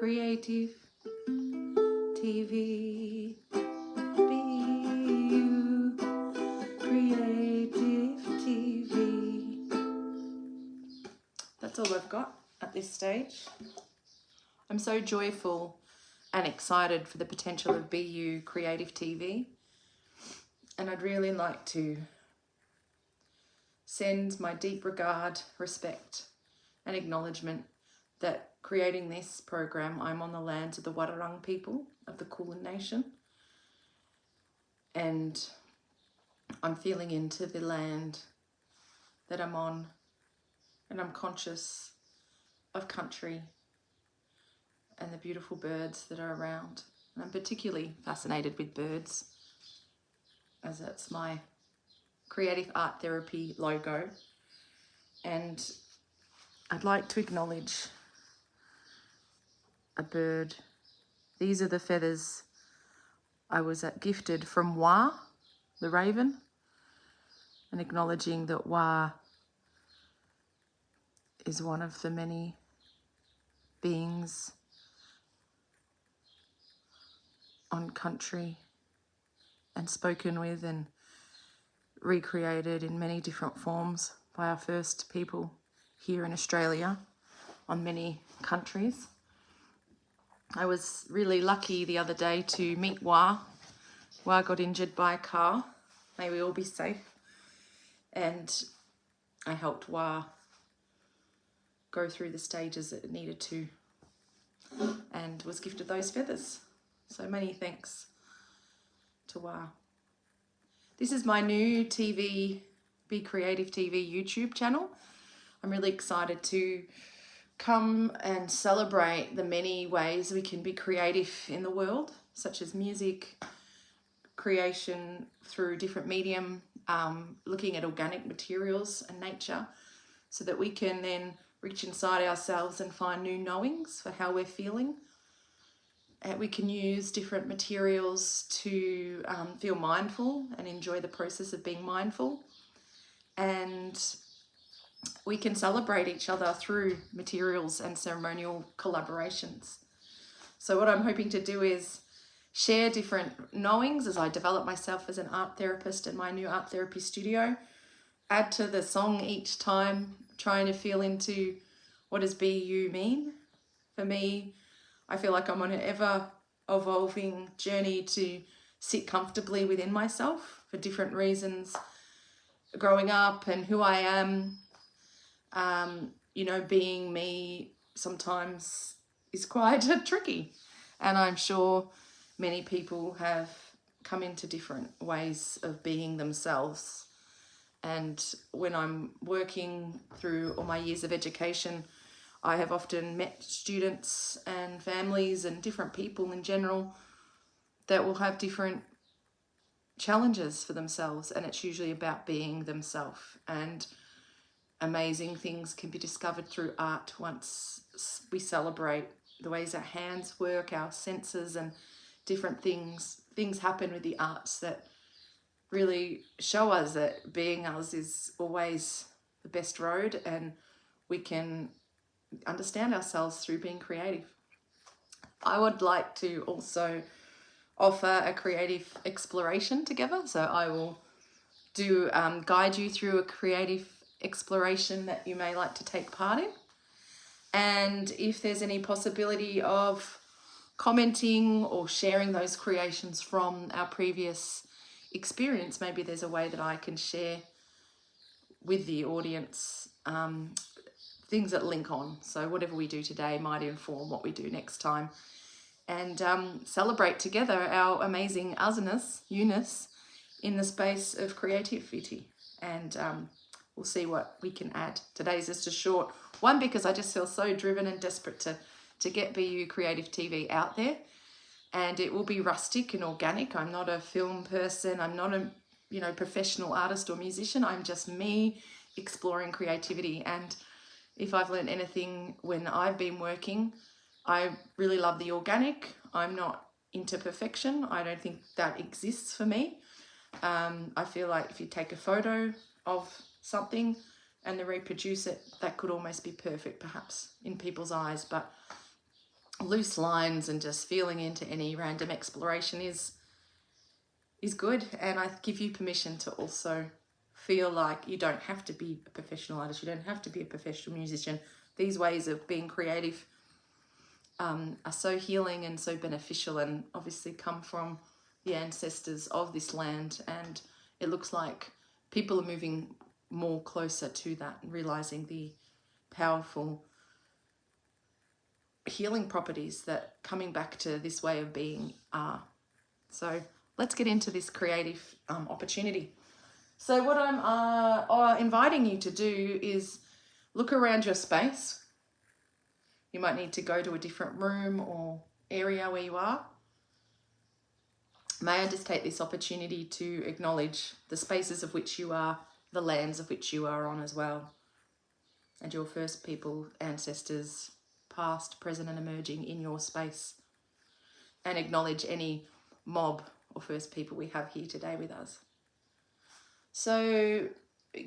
Creative TV. BU Creative TV. That's all I've got at this stage. I'm so joyful and excited for the potential of BU Creative TV. And I'd really like to send my deep regard, respect and acknowledgement that creating this program, I'm on the lands of the Wadawurrung people of the Kulin Nation. And I'm feeling into the land that I'm on, and I'm conscious of country and the beautiful birds that are around. And I'm particularly fascinated with birds, as that's my creative art therapy logo. And I'd like to acknowledge a bird. These are the feathers I was gifted from Wā, the raven, and acknowledging that Wā is one of the many beings on country and spoken with and recreated in many different forms by our first people here in Australia on many countries. I was really lucky the other day to meet Wā. Wā got injured by a car. May we all be safe. And I helped Wā go through the stages that it needed to and was gifted those feathers. So many thanks to Wā. This is my new TV, Be Creative TV YouTube channel. I'm really excited to come and celebrate the many ways we can be creative in the world, such as music, creation through different medium, looking at organic materials and nature, so that we can then reach inside ourselves and find new knowings for how we're feeling. And we can use different materials to feel mindful and enjoy the process of being mindful. And we can celebrate each other through materials and ceremonial collaborations. So what I'm hoping to do is share different knowings as I develop myself as an art therapist in my new art therapy studio, add to the song each time, trying to feel into what does BU mean. For me, I feel like I'm on an ever evolving journey to sit comfortably within myself for different reasons. Growing up and who I am, being me sometimes is quite tricky. And I'm sure many people have come into different ways of being themselves. And when I'm working through all my years of education, I have often met students and families and different people in general that will have different challenges for themselves, and it's usually about being themselves. And amazing things can be discovered through art once we celebrate the ways our hands work, our senses, and different things happen with the arts that really show us that being us is always the best road, and we can understand ourselves through being creative. I would like to also offer a creative exploration together. So I will guide you through a creative exploration that you may like to take part in. And if there's any possibility of commenting or sharing those creations from our previous experience, maybe there's a way that I can share with the audience things that link on. So whatever we do today might inform what we do next time. And celebrate together our amazing usness, Eunice, in the space of creativity. And we'll see what we can add. Today's just a short one because I just feel so driven and desperate to get BU Creative TV out there. And it will be rustic and organic. I'm not a film person. I'm not a professional artist or musician. I'm just me exploring creativity. And if I've learned anything when I've been working, I really love the organic. I'm not into perfection. I don't think that exists for me. I feel like if you take a photo of something and then reproduce it, that could almost be perfect perhaps in people's eyes. But loose lines and just feeling into any random exploration is good. And I give you permission to also feel like you don't have to be a professional artist, you don't have to be a professional musician. These ways of being creative are so healing and so beneficial, and obviously come from the ancestors of this land. And it looks like people are moving more closer to that and realizing the powerful healing properties that coming back to this way of being are. So let's get into this creative opportunity. So what I'm inviting you to do is look around your space. You might need to go to a different room or area where you are. May I just take this opportunity to acknowledge the spaces of which you are, the lands of which you are on as well, and your first people, ancestors, past, present and emerging in your space, and acknowledge any mob or first people we have here today with us. So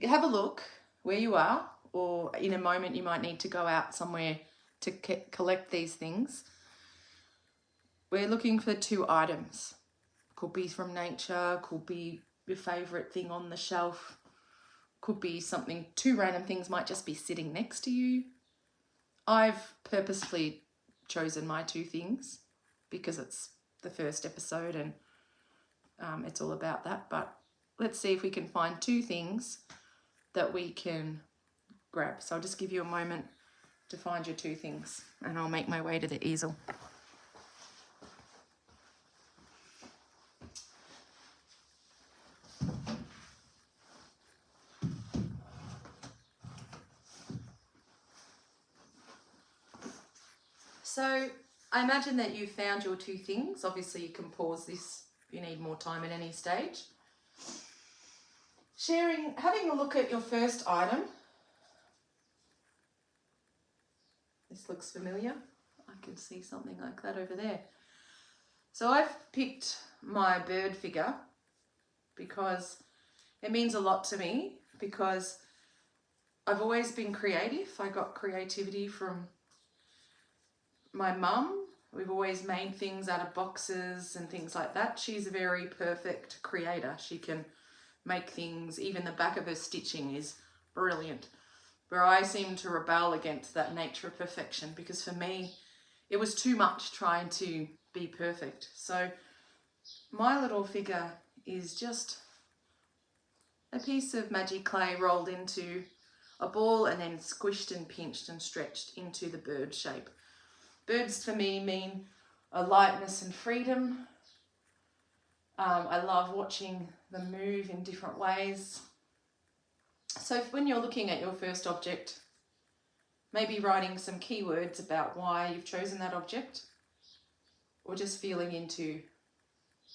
have a look where you are, or in a moment you might need to go out somewhere to collect these things. We're looking for 2 items. Could be from nature, could be your favourite thing on the shelf, could be something, 2 random things might just be sitting next to you. I've purposefully chosen my 2 things because it's the first episode and it's all about that. But let's see if we can find 2 things that we can grab. So I'll just give you a moment to find your 2 things and I'll make my way to the easel. So I imagine that you've found your 2 things. Obviously you can pause this if you need more time at any stage. Having a look at your first item. This looks familiar. I can see something like that over there. So I've picked my bird figure because it means a lot to me, because I've always been creative. I got creativity from my mum. We've always made things out of boxes and things like that. She's a very perfect creator. She can make things, even the back of her stitching is brilliant. Where I seem to rebel against that nature of perfection, because for me, it was too much trying to be perfect. So my little figure is just a piece of magic clay rolled into a ball and then squished and pinched and stretched into the bird shape. Birds for me mean a lightness and freedom. I love watching them move in different ways. So when you're looking at your first object, maybe writing some keywords about why you've chosen that object, or just feeling into,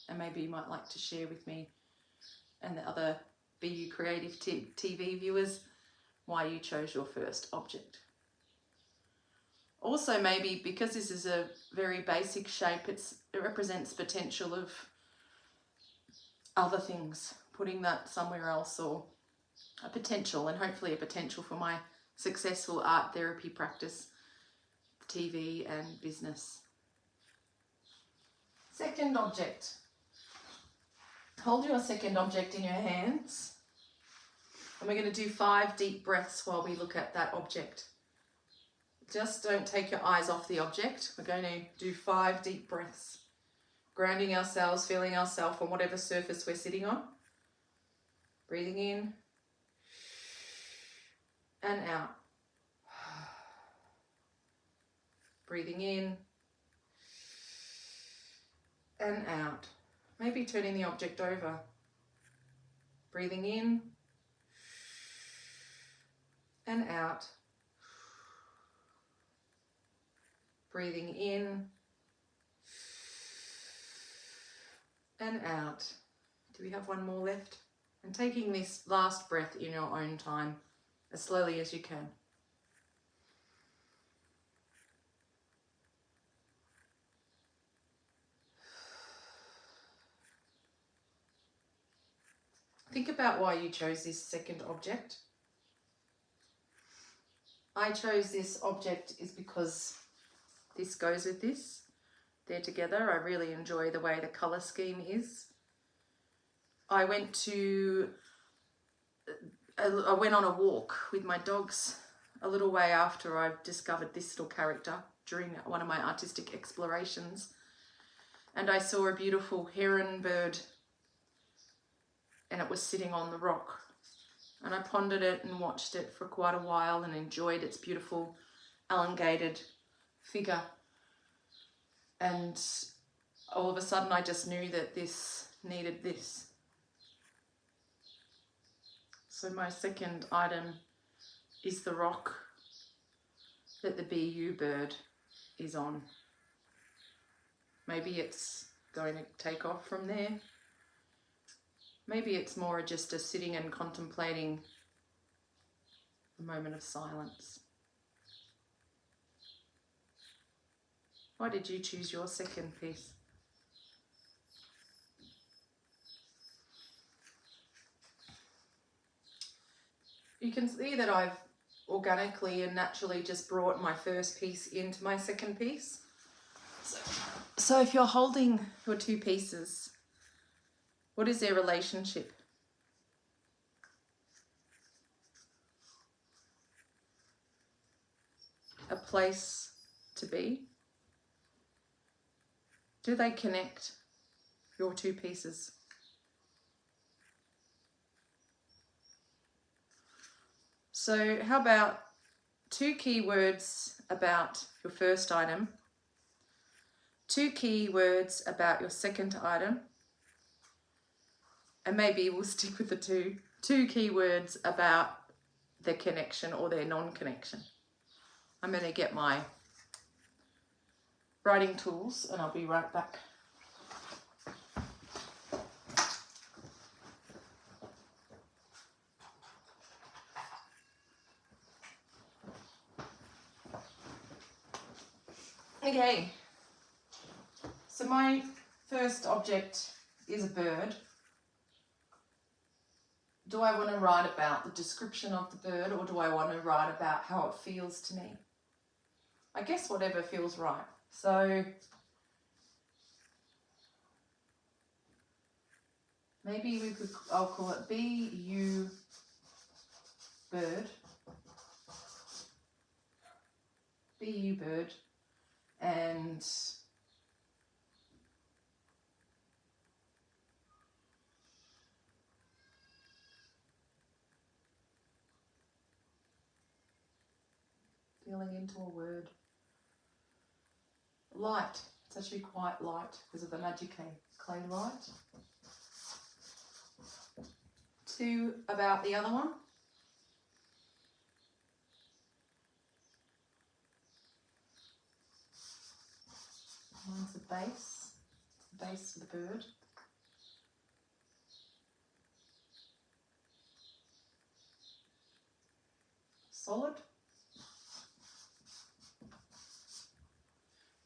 and maybe you might like to share with me and the other BU Creative TV viewers why you chose your first object. Also, maybe because this is a very basic shape, it represents potential of other things, putting that somewhere else, or a potential, and hopefully a potential for my successful art therapy practice, TV and business. Second object. Hold your second object in your hands, and we're going to do 5 deep breaths while we look at that object. Just don't take your eyes off the object. We're going to do 5 deep breaths, grounding ourselves, feeling ourselves on whatever surface we're sitting on. Breathing in and out. Breathing in and out. Maybe turning the object over. Breathing in and out. Breathing in and out. Do we have one more left? And taking this last breath in your own time, as slowly as you can. Think about why you chose this second object. I chose this object is because this goes with this. They're together. I really enjoy the way the colour scheme is. I went on a walk with my dogs a little way after I discovered this little character during one of my artistic explorations. And I saw a beautiful heron bird, and it was sitting on the rock. And I pondered it and watched it for quite a while and enjoyed its beautiful elongated figure. And all of a sudden I just knew that this needed this. So my second item is the rock that the BU bird is on. Maybe it's going to take off from there. Maybe it's more just a sitting and contemplating a moment of silence. Why did you choose your second piece? You can see that I've organically and naturally just brought my first piece into my second piece. So if you're holding your two pieces, what is their relationship? A place to be? Do they connect your two pieces? So how about 2 key words about your first item, 2 key words about your second item, and maybe we'll stick with the two key words about their connection or their non-connection. I'm going to get my writing tools and I'll be right back. Okay, so my first object is a bird. Do I want to write about the description of the bird, or do I want to write about how it feels to me? I guess whatever feels right. So maybe I'll call it BU bird. BU bird. And feeling into a word. Light. It's actually quite light because of the magic clay light. 2 about the other one. Mine's the base of the bird. Solid.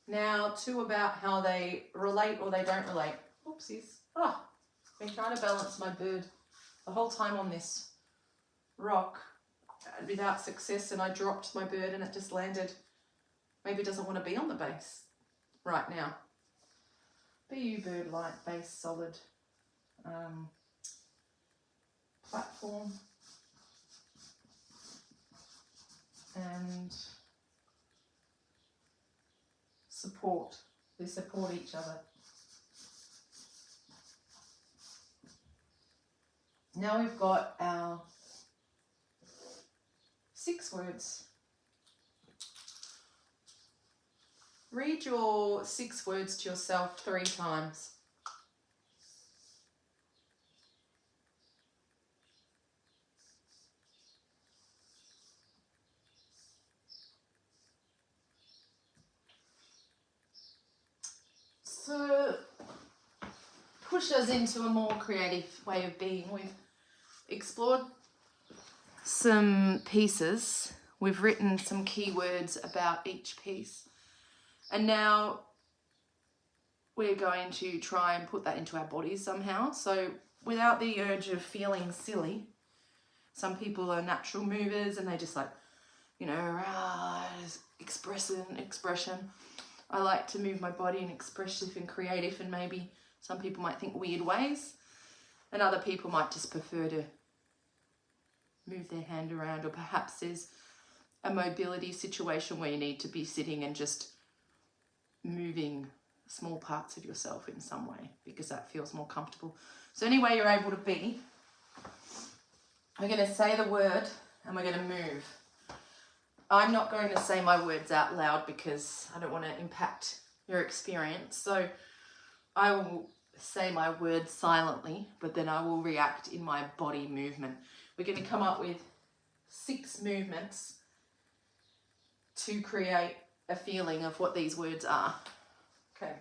Now 2 about how they relate or they don't relate. Oopsies. Been trying to balance my bird the whole time on this rock without success, and I dropped my bird and it just landed. Maybe it doesn't want to be on the base right now. BU bird, light, base, solid, platform, and support. They support each other. Now we've got our 6 words. Read your 6 words to yourself 3 times. So, push us into a more creative way of being. We've explored some pieces. We've written some keywords about each piece. And now we're going to try and put that into our bodies somehow. So without the urge of feeling silly, some people are natural movers and they just like, expression. I like to move my body in expressive and creative, and maybe some people might think weird ways, and other people might just prefer to move their hand around, or perhaps there's a mobility situation where you need to be sitting and just moving small parts of yourself in some way because that feels more comfortable. So any way you're able to be, we're going to say the word and we're going to move. I'm not going to say my words out loud because I don't want to impact your experience. So I will say my words silently, but then I will react in my body movement. We're going to come up with 6 movements to create a feeling of what these words are. Okay.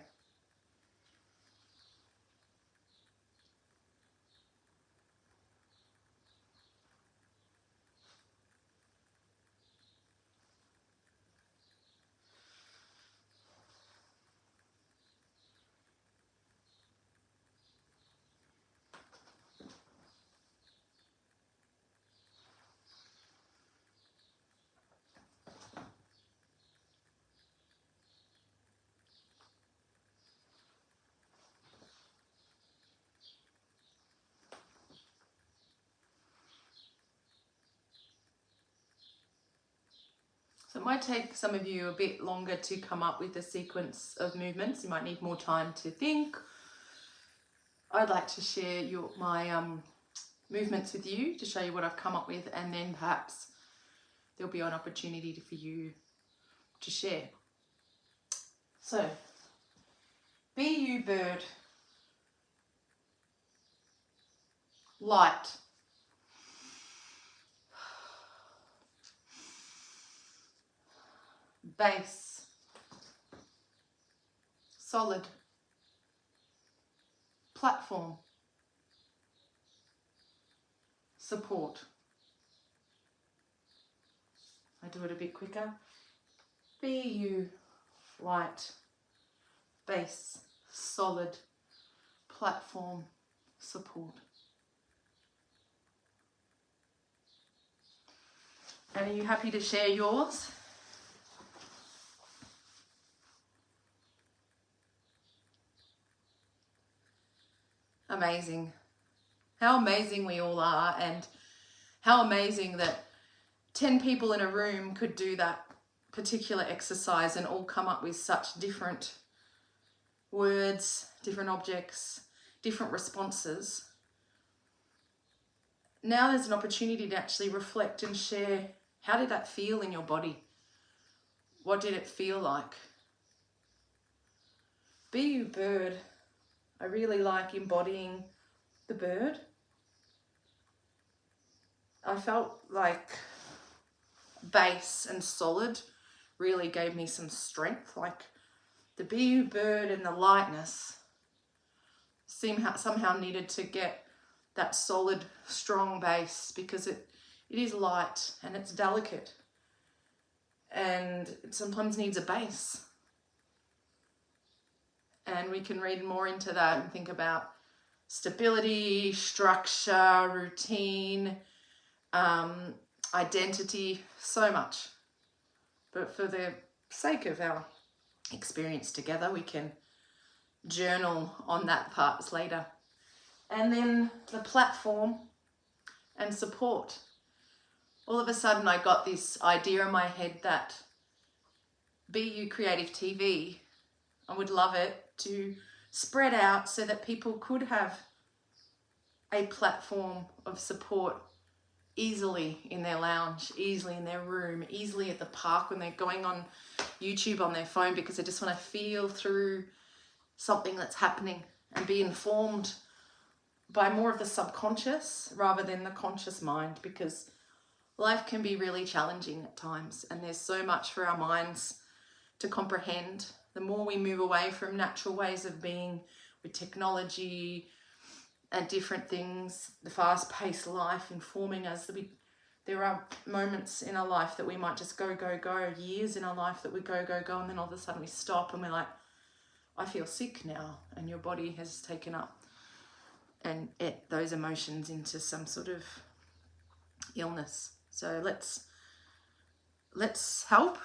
So it might take some of you a bit longer to come up with a sequence of movements. You might need more time to think. I'd like to share my movements with you to show you what I've come up with, and then perhaps there'll be an opportunity for you to share. So, be you bird, light, base, solid, platform, support. I do it a bit quicker. Be you, light, base, solid, platform, support. And are you happy to share yours? Amazing. How amazing we all are, and how amazing that 10 people in a room could do that particular exercise and all come up with such different words, different objects, different responses. Now there's an opportunity to actually reflect and share, how did that feel in your body? What did it feel like? Be you bird. I really like embodying the bird. I felt like base and solid really gave me some strength, like the be you bird and the lightness somehow needed to get that solid, strong base, because it is light and it's delicate and it sometimes needs a base. And we can read more into that and think about stability, structure, routine, identity, so much. But for the sake of our experience together, we can journal on that part later. And then the platform and support. All of a sudden I got this idea in my head that Be You Creative TV, I would love it to spread out so that people could have a platform of support easily in their lounge, easily in their room, easily at the park when they're going on YouTube on their phone, because they just want to feel through something that's happening and be informed by more of the subconscious rather than the conscious mind, because life can be really challenging at times and there's so much for our minds to comprehend. The more we move away from natural ways of being with technology and different things, the fast-paced life informing us, there are moments in our life that we might just go, years in our life that we go, and then all of a sudden we stop and we're like, I feel sick now, and your body has taken up and those emotions into some sort of illness. So let's help.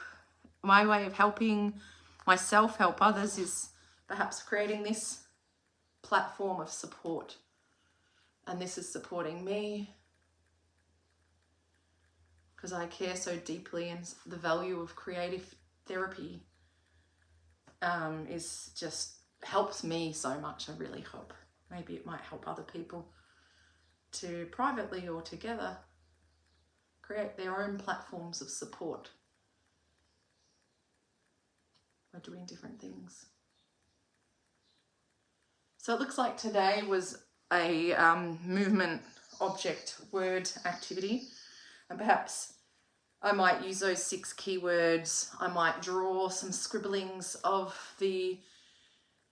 My way of helping myself, help others, is perhaps creating this platform of support. And this is supporting me because I care so deeply, and the value of creative therapy is just helps me so much. I really hope maybe it might help other people to privately or together create their own platforms of support by doing different things. So it looks like today was a movement object word activity, and perhaps I might use those 6 keywords. I might draw some scribblings of the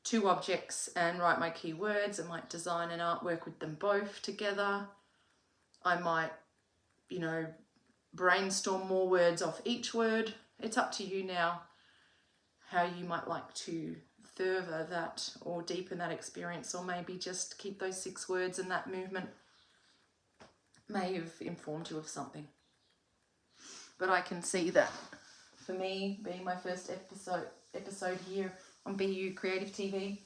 2 objects and write my keywords. I might design an artwork with them both together. I might, brainstorm more words off each word. It's up to you now how you might like to further that or deepen that experience, or maybe just keep those 6 words, and that movement may have informed you of something. But I can see that for me, being my first episode here on BU Creative TV,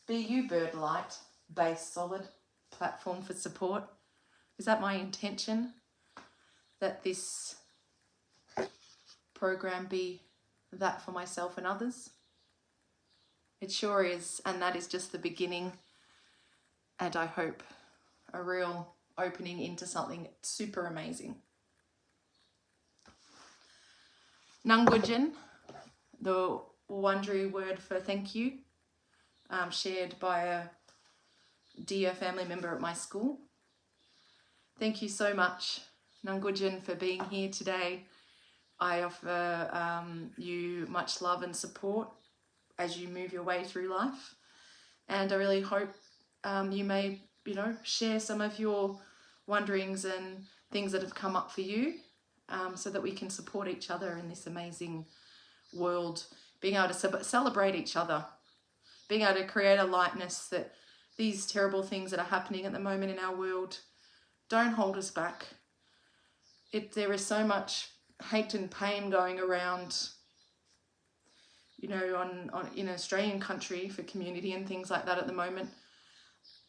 BU Birdlight, base solid, platform for support. Is that my intention? That this program be that for myself and others? It sure is, and that is just the beginning, and I hope a real opening into something super amazing. Nangujin, the Wurundjeri word for thank you, shared by a dear family member at my school. Thank you so much, Nangujin, for being here today. I offer you much love and support as you move your way through life, and I really hope you may, share some of your wonderings and things that have come up for you, so that we can support each other in this amazing world, being able to celebrate each other, being able to create a lightness that these terrible things that are happening at the moment in our world don't hold us back. There is so much hate and pain going around, in Australian country for community and things like that at the moment.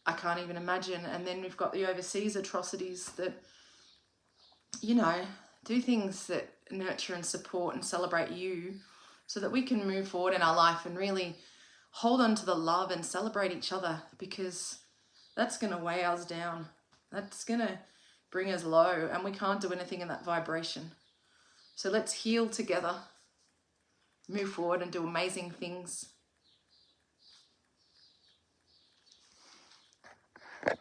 I can't even imagine. And then we've got the overseas atrocities that, do things that nurture and support and celebrate you, so that we can move forward in our life and really hold on to the love and celebrate each other, because that's going to weigh us down. That's going to bring us low, and we can't do anything in that vibration. So let's heal together, move forward and do amazing things.